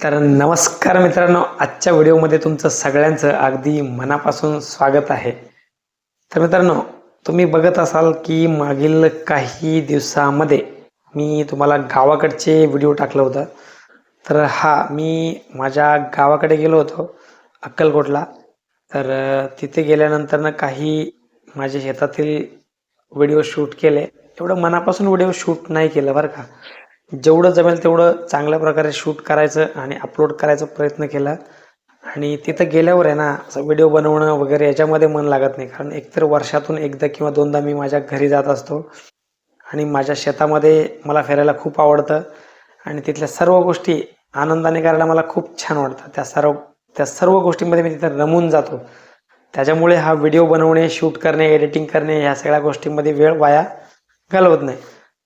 तर नमस्कार मित्रांनो, आजच्या व्हिडिओमध्ये तुमचं सगळ्यांचं अगदी मनापासून स्वागत आहे. तर मित्रांनो, तुम्ही बघत असाल की मागील काही दिवसामध्ये मी तुम्हाला गावाकडचे व्हिडिओ टाकलं होतं. तर मी माझ्या गावाकडे गेलो होतो, अक्कलकोटला. तर तिथे गेल्यानंतर काही माझ्या शेतातील व्हिडिओ शूट केले. एवढं मनापासून व्हिडिओ शूट नाही केलं बरं का. जेवढं जमेल तेवढं चांगल्या प्रकारे शूट करायचं आणि अपलोड करायचा प्रयत्न केला. आणि तिथं गेल्यावर आहे ना, असं व्हिडिओ बनवणं वगैरे याच्यामध्ये मन लागत नाही. कारण एकतर वर्षातून एकदा किंवा दोनदा मी माझ्या घरी जात असतो आणि माझ्या शेतामध्ये मला फिरायला खूप आवडतं आणि तिथल्या सर्व गोष्टी आनंदाने करायला मला खूप छान वाटतं. त्या सर्व गोष्टींमध्ये मी तिथं रमून जातो. त्याच्यामुळे हा व्हिडिओ बनवणे, शूट करणे, एडिटिंग करणे ह्या सगळ्या गोष्टींमध्ये वेळ वाया घालवत नाही.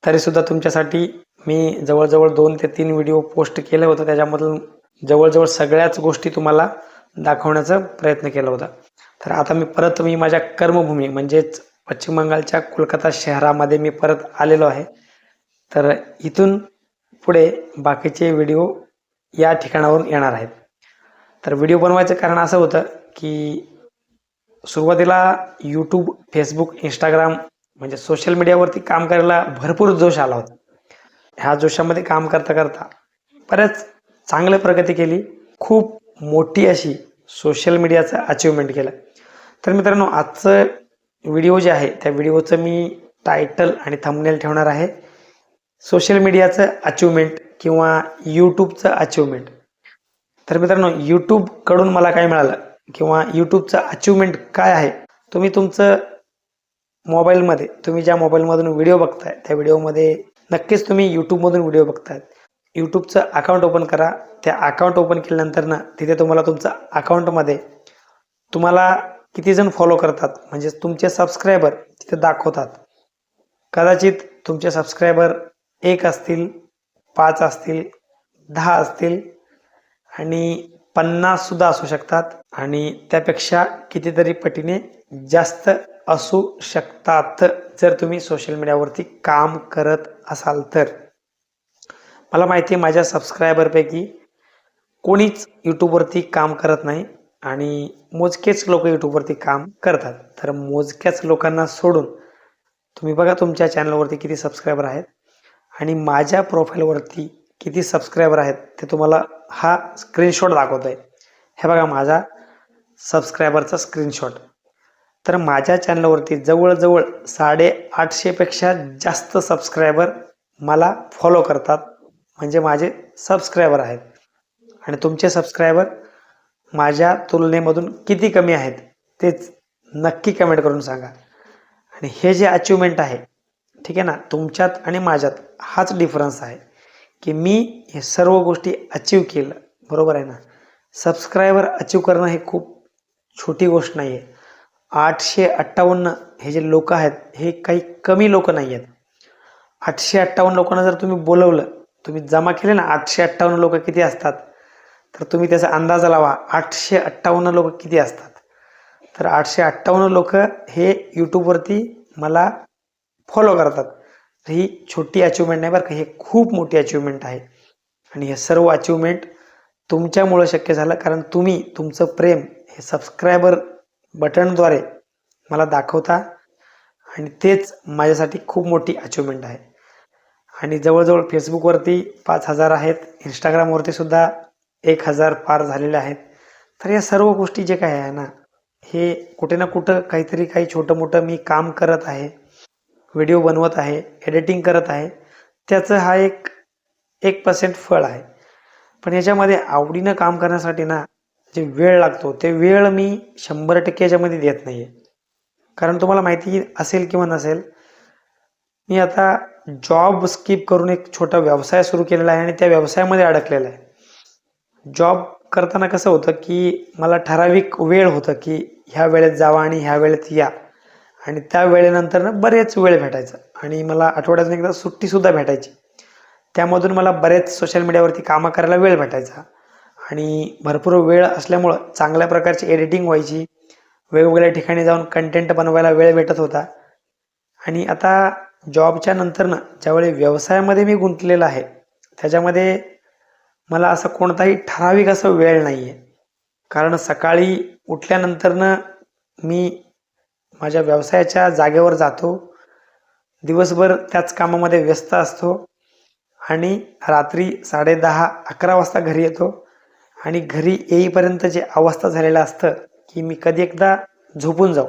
तरीसुद्धा तुमच्यासाठी मी जवळजवळ 2 ते 3 व्हिडिओ पोस्ट केलं होतं. त्याच्यामधून जवळजवळ सगळ्याच गोष्टी तुम्हाला दाखवण्याचा प्रयत्न केला होता. तर आता मी माझ्या कर्मभूमी म्हणजेच पश्चिम बंगालच्या कोलकाता शहरामध्ये मी परत आलेलो आहे. तर इथून पुढे बाकीचे व्हिडिओ या ठिकाणावरून येणार आहेत. तर व्हिडिओ बनवायचं कारण असं होतं की सुरुवातीला यूट्यूब, फेसबुक, इंस्टाग्राम म्हणजे सोशल मीडियावरती काम करायला भरपूर जोश आला होता. ह्या जोशामध्ये काम करता करता बऱ्याच चांगली प्रगती केली. खूप मोठी अशी सोशल मीडियाचं अचिव्हमेंट केलं. तर मित्रांनो, आजचं व्हिडिओ जे आहे त्या व्हिडिओचं मी टायटल आणि थंबनेल ठेवणार आहे सोशल मीडियाचं अचिव्हमेंट किंवा यूट्यूबचं अचिव्हमेंट. तर मित्रांनो, यूट्यूबकडून मला काय मिळालं किंवा यूट्यूबचं अचिव्हमेंट काय आहे, तुम्ही तुमचं मोबाईलमध्ये तुम्ही ज्या मोबाईलमधून व्हिडिओ बघताय त्या व्हिडिओमध्ये नक्कीच तुम्ही यूट्यूबमधून व्हिडिओ बघताय. यूट्यूबचं अकाउंट ओपन करा. त्या अकाउंट ओपन केल्यानंतर तिथे तुम्हाला तुमचं अकाउंटमध्ये तुम्हाला किती जण फॉलो करतात म्हणजे तुमचे सबस्क्रायबर तिथे दाखवतात. कदाचित तुमचे सबस्क्रायबर 1 असतील, 5 असतील, 10 असतील आणि 50 सुद्धा असू शकतात आणि त्यापेक्षा कितीतरी पटीने जास्त असू शकतात जर तुम्ही सोशल मीडियावरती काम करत असाल तर. मला माहिती आहे माझ्या सबस्क्रायबरपैकी कोणीच यूट्यूबवरती काम करत नाही आणि मोजकेच लोक यूट्यूबवरती काम करतात. तर मोजक्याच लोकांना सोडून तुम्ही बघा तुमच्या चॅनलवरती किती सबस्क्रायबर आहेत आणि माझ्या प्रोफाईलवरती किती सबस्क्रायबर आहेत ते तुम्हाला हा स्क्रीनशॉट दाखवतोय. हे बघा माझा सबस्क्रायबरचा स्क्रीनशॉट. तर माझ्या चॅनलवरती जवळजवळ 850पेक्षा जास्त सबस्क्रायबर मला फॉलो करतात म्हणजे माझे सबस्क्रायबर आहेत. आणि तुमचे सबस्क्रायबर माझ्या तुलनेमधून किती कमी आहेत तेच नक्की कमेंट करून सांगा. आणि हे जे अचिव्हमेंट आहे, ठीक आहे ना, तुमच्यात आणि माझ्यात हाच डिफरन्स आहे की मी हे सर्व गोष्टी अचीव्ह केलं. बरोबर आहे ना. सबस्क्रायबर अचीव्ह करणं हे खूप छोटी गोष्ट नाही आहे. 858 हे जे लोक आहेत हे काही कमी लोक नाही आहेत. 858 लोकांना जर तुम्ही बोलवलं, तुम्ही जमा केले ना 858 लोक किती असतात, तर तुम्ही त्याचा अंदाज लावा 858 लोक किती असतात. तर 858 लोक हे यूट्यूबवरती मला फॉलो करतात. ही छोटी अचिव्हमेंट नाही बरं का, हे खूप मोठी अचिव्हमेंट आहे. आणि हे सर्व अचिव्हमेंट तुमच्यामुळं शक्य झालं कारण तुम्ही तुमचं प्रेम हे सबस्क्रायबर बटनद्वारे मला दाखवता आणि तेच माझ्यासाठी खूप मोठी अचिव्हमेंट आहे. आणि जवळजवळ फेसबुकवरती 5000 आहेत, इंस्टाग्रामवरती सुद्धा 1000 पार झालेले आहेत. तर या सर्व गोष्टी जे काय आहे ना, हे कुठे ना कुठं काहीतरी काही छोटं मोठं मी काम करत आहे, व्हिडिओ बनवत आहे, एडिटिंग करत आहे, त्याचं हा एक 1% फळ आहे. पण याच्यामध्ये आवडीनं काम करण्यासाठी ना जे वेळ लागतो ते वेळ मी 100% याच्यामध्ये देत नाही आहे. कारण तुम्हाला माहिती असेल किंवा नसेल, मी आता जॉब स्किप करून एक छोटा व्यवसाय सुरू केलेला आहे आणि त्या व्यवसायामध्ये अडकलेला आहे. जॉब करताना कसं होतं की मला ठराविक वेळ होतं की ह्या वेळेत जावा आणि ह्या वेळेत या आणि त्या वेळेनंतर ना बरेच वेळ भेटायचा आणि मला आठवड्यातून एकदा सुट्टीसुद्धा भेटायची. त्यामधून मला बरेच सोशल मीडियावरती कामं करायला वेळ भेटायचा आणि भरपूर वेळ असल्यामुळं चांगल्या प्रकारची एडिटिंग व्हायची. वेगवेगळ्या ठिकाणी जाऊन कंटेंट बनवायला वेळ भेटत होता. आणि आता जॉबच्या नंतरनं ज्यावेळी व्यवसायामध्ये मी गुंतलेला आहे त्याच्यामध्ये मला असं कोणताही ठराविक असं वेळ नाही आहे. कारण सकाळी उठल्यानंतरनं मी माझ्या व्यवसायाच्या जागेवर जातो, दिवसभर त्याच कामामध्ये व्यस्त असतो आणि रात्री 10:30-11 वाजता घरी येतो आणि घरी येईपर्यंत जे अवस्था झालेलं असतं की मी कधी एकदा झोपून जाऊ,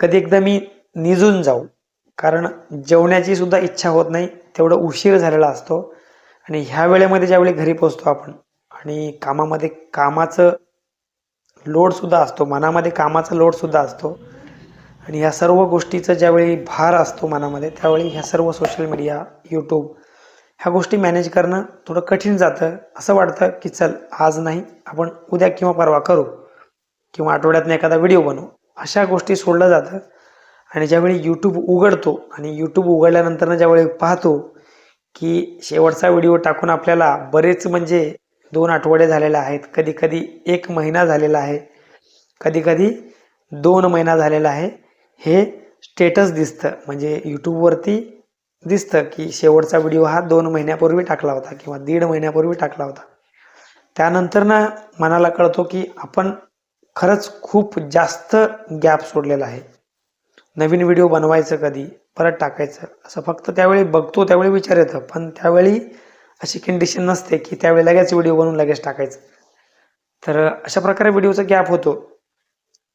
कधी एकदा मी निजून जाऊ. कारण जेवण्याची सुद्धा इच्छा होत नाही, तेवढं उशीर झालेला असतो. आणि ह्या वेळेमध्ये ज्यावेळी घरी पोहोचतो आपण आणि कामामध्ये कामाचं लोडसुद्धा असतो, मनामध्ये कामाचा लोडसुद्धा असतो आणि ह्या सर्व गोष्टीचं ज्यावेळी भार असतो मनामध्ये, त्यावेळी ह्या सर्व सोशल मीडिया, यूट्यूब ह्या गोष्टी मॅनेज करणं थोडं कठीण जातं. असं वाटतं की चल आज नाही, आपण उद्या किंवा परवा करू किंवा आठवड्यातनं एखादा व्हिडिओ बनवू, अशा गोष्टी सोडलं जातं. आणि ज्यावेळी यूट्यूब उघडतो आणि यूट्यूब उघडल्यानंतर ज्यावेळी पाहतो की शेवटचा व्हिडिओ टाकून आपल्याला बरेच म्हणजे 2 आठवडे झालेले आहेत, कधी कधी 1 महिना झालेला आहे, कधी कधी 2 महिना झालेला आहे. हे स्टेटस दिसतं, म्हणजे यूट्यूबवरती दिसतं की शेवटचा व्हिडिओ हा 2 महिन्यापूर्वी टाकला होता किंवा 1.5 महिन्यापूर्वी टाकला होता. त्यानंतर मनाला कळतो की आपण खरंच खूप जास्त गॅप सोडलेला आहे. नवीन व्हिडिओ बनवायचं कधी, परत टाकायचं, असं फक्त त्यावेळी बघतो त्यावेळी विचार येतं. पण त्यावेळी अशी कंडिशन नसते की त्यावेळी लगेच व्हिडिओ बनवून लगेच टाकायचं. तर अशा प्रकारे व्हिडिओचा गॅप होतो.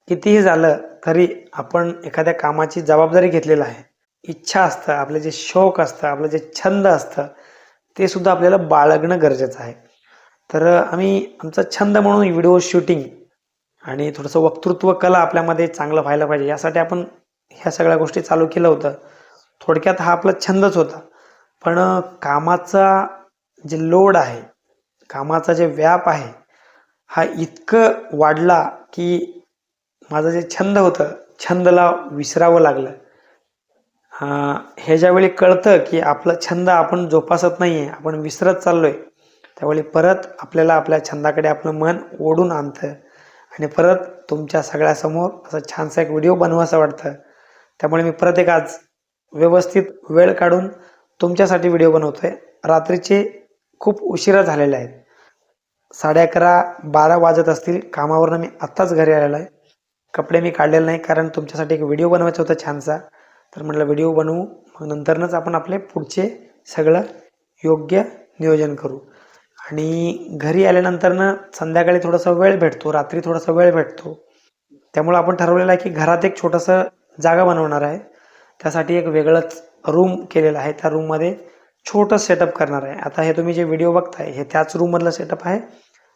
कितीही झालं तरी आपण एखाद्या कामाची जबाबदारी घेतलेला आहे, इच्छा असतं, आपलं जे शौक असतं, आपलं जे छंद असतं, ते सुद्धा आपल्याला बाळगणं गरजेचं आहे. तर आम्ही आमचा छंद म्हणून व्हिडिओ शूटिंग आणि थोडंसं वक्तृत्व कला आपल्यामध्ये चांगलं व्हायला पाहिजे, यासाठी आपण ह्या सगळ्या गोष्टी चालू केलं होतं. थोडक्यात हा आपला छंदच होता. पण कामाचा जे लोड आहे, कामाचा जे व्याप आहे, हा इतकं वाढला की माझं जे छंद होतं, छंदला विसरावं लागलं. हे ज्यावेळी कळतं की आपलं छंद आपण जोपासत नाही आहे, आपण विसरत चाललोय, त्यावेळी परत आपल्याला आपल्या छंदाकडे आपलं मन ओढून आणतं आणि परत तुमच्या सगळ्यासमोर असं छानसा एक व्हिडिओ बनवायचं वाटतं. त्यामुळे मी परत एक आज व्यवस्थित वेळ काढून तुमच्यासाठी व्हिडिओ बनवतोय. रात्रीचे खूप उशिरा झालेले आहेत, 11:30-12 वाजत असतील. कामावरनं मी आत्ताच घरी आलेलो आहे. कपडे मी काढलेले नाही कारण तुमच्यासाठी एक व्हिडिओ बनवायचा होता छानसा. तर म्हटलं व्हिडिओ बनवू, मग नंतरच आपण आपले पुढचे सगळं योग्य नियोजन करू. आणि घरी आल्यानंतरनं संध्याकाळी थोडासा वेळ भेटतो, रात्री थोडासा वेळ भेटतो. त्यामुळं आपण ठरवलेलं आहे की घरात एक छोटंसं जागा बनवणार आहे. त्यासाठी एक वेगळंच रूम केलेला आहे. त्या रूममध्ये छोटं सेटअप करणार आहे. आता हे तुम्ही जे व्हिडिओ बघताय हे त्याच रूममधलं सेटअप आहे,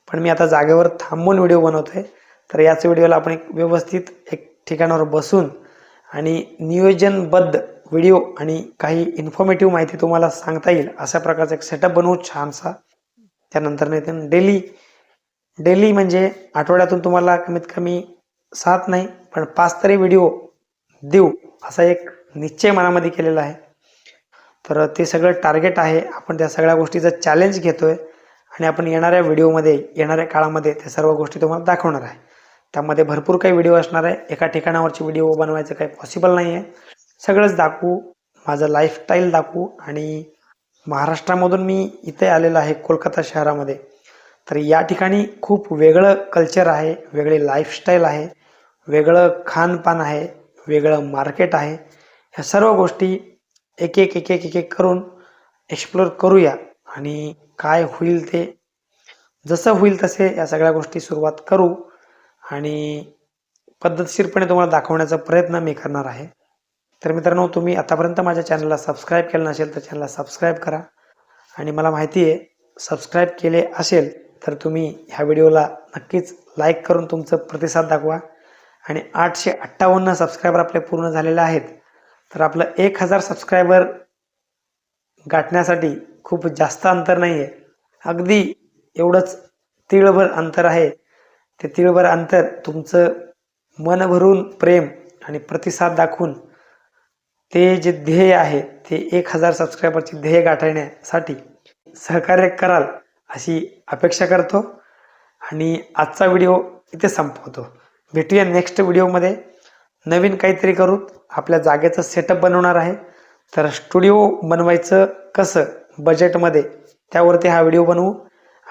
पण मी आता जागेवर थांबून व्हिडिओ बनवतोय. तर याच व्हिडिओला आपण एक व्यवस्थित एक ठिकाणावर बसून आणि नियोजनबद्ध व्हिडिओ आणि काही इन्फॉर्मेटिव्ह माहिती तुम्हाला सांगता येईल अशा प्रकारचा एक सेटअप बनवू छानसा. त्यानंतर नाही डेली म्हणजे आठवड्यातून तुम्हाला कमीत कमी 7 नाही पण 5 तरी व्हिडिओ देऊ असा एक निश्चय मनामध्ये केलेला आहे. तर ते सगळं टार्गेट आहे. आपण त्या सगळ्या गोष्टीचं चॅलेंज घेतोय आणि आपण येणाऱ्या व्हिडिओमध्ये, येणाऱ्या काळामध्ये त्या सर्व गोष्टी तुम्हाला दाखवणार आहे. त्यामध्ये भरपूर काही व्हिडिओ असणार आहे. एका ठिकाणावरची व्हिडिओ बनवायचं काही पॉसिबल नाही आहे. सगळंच दाखवू, माझं लाईफस्टाईल दाखवू. आणि महाराष्ट्रामधून मी इथे आलेलो आहे कोलकाता शहरामध्ये. तर या ठिकाणी खूप वेगळं कल्चर आहे, वेगळी लाईफस्टाईल आहे, वेगळं खानपान आहे, वेगळं मार्केट आहे. ह्या सर्व गोष्टी एक एक एक एक एक एक करून एक्सप्लोर करूया आणि काय होईल ते जसं होईल तसे या सगळ्या गोष्टी सुरुवात करू आणि पद्धतशीरपणे तुम्हाला दाखवण्याचा प्रयत्न मी करणार आहे. तर मित्रांनो, तुम्ही आतापर्यंत माझ्या चॅनलला सबस्क्राईब केलं नसेल तर चॅनलला सबस्क्राईब करा. आणि मला माहिती आहे सबस्क्राईब केले असेल तर तुम्ही ह्या व्हिडिओला नक्कीच लाईक करून तुमचं प्रतिसाद दाखवा. आणि 858 सबस्क्रायबर आपले पूर्ण झालेले आहेत. तर आपलं 1000 सबस्क्रायबर गाठण्यासाठी खूप जास्त अंतर नाही आहे, अगदी एवढंच तिळभर अंतर आहे. ते तिळभर अंतर तुमचं मन भरून प्रेम आणि प्रतिसाद दाखवून ते जे ध्येय आहे ते 1000 सबस्क्रायबरचे ध्येय गाठण्यासाठी सहकार्य कराल अशी अपेक्षा करतो. आणि आजचा व्हिडिओ इथे संपवतो. भेटूया नेक्स्ट व्हिडिओमध्ये. नवीन काहीतरी करू. आपल्या जागेचं सेटअप बनवणार आहे. तर स्टुडिओ बनवायचं कसं बजेटमध्ये त्यावरती हा व्हिडिओ बनवू.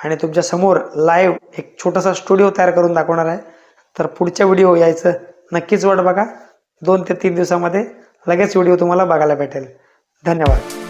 आणि तुमच्या समोर लाईव्ह एक छोटासा स्टुडिओ तयार करून दाखवणार आहे. तर पुढच्या व्हिडिओ यायचं नक्कीच वाट बघा. 2 ते 3 दिवसामध्ये लगेच व्हिडिओ तुम्हाला बघायला भेटेल. धन्यवाद.